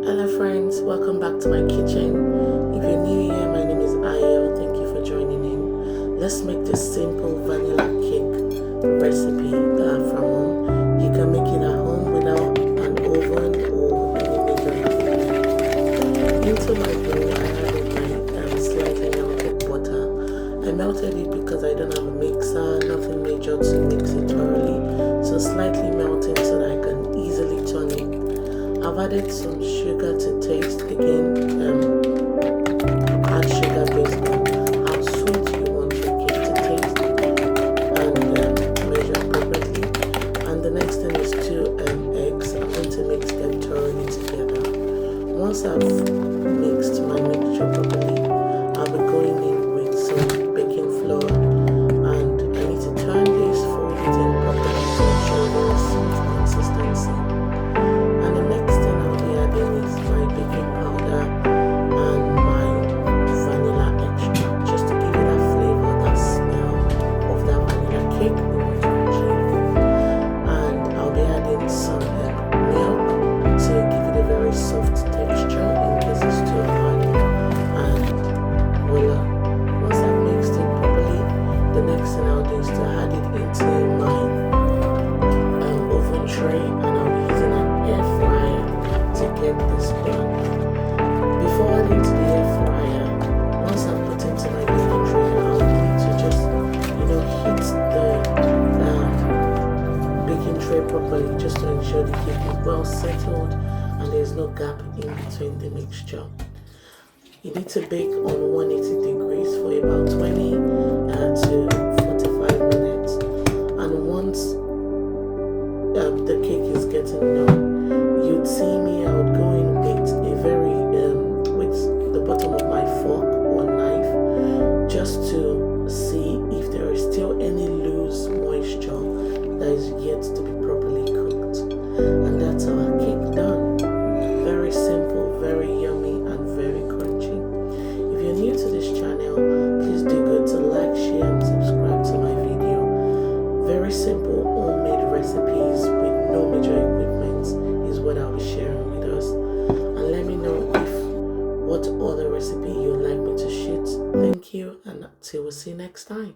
Hello friends, welcome back to my kitchen. If you're new here, my name is Ayo. Thank you for joining in. Let's make this simple vanilla cake recipe from home. You can make it at home without an oven or any major equipment. Into my bowl, I added my slightly melted butter. I melted it because I don't have a mixer, nothing major to mix it thoroughly. So slightly melted so that I can easily turn it. I've added some sugar to taste. Again, add sugar based on how sweet you want your cake to taste and measure appropriately. And the next thing is 2 eggs. I'm going to mix them thoroughly together. Once I've mixed my mixture properly, I'll be going in with some baking flour, and I need to turn this, fold it in properly to ensure there is sweet consistency. And the next thing I'll be adding is my baking powder and my vanilla extract, just to give it that flavor, that smell of that vanilla cake we want to achieve. And I'll be adding some milk to give it a very soft texture in case it's too hard. And voila! Once I've mixed it properly, the next thing I'll do is to add it into my oven tray, and I'll be using an air fryer to get this done. Before adding to the air fryer, once I've put into my baking tray, I'll need to just heat the baking tray properly, just to ensure the cake is well settled and there's no gap in between the mixture. You need to bake on 180 degrees for about 20 to 45 minutes, and once the cake is getting done, you'd see me, I would go in with with the bottom of my fork or knife, just to see if there is still any loose moisture that is yet to be properly cooked. And that's our cake done. Very simple, very yummy, and very crunchy. If you're new to this channel, please do go to like, share, and subscribe to my video. Very simple homemade recipes with no major equipment is what I'll be sharing with us. And let me know what other recipe you'd like me to shoot. Thank you, and till we see next time.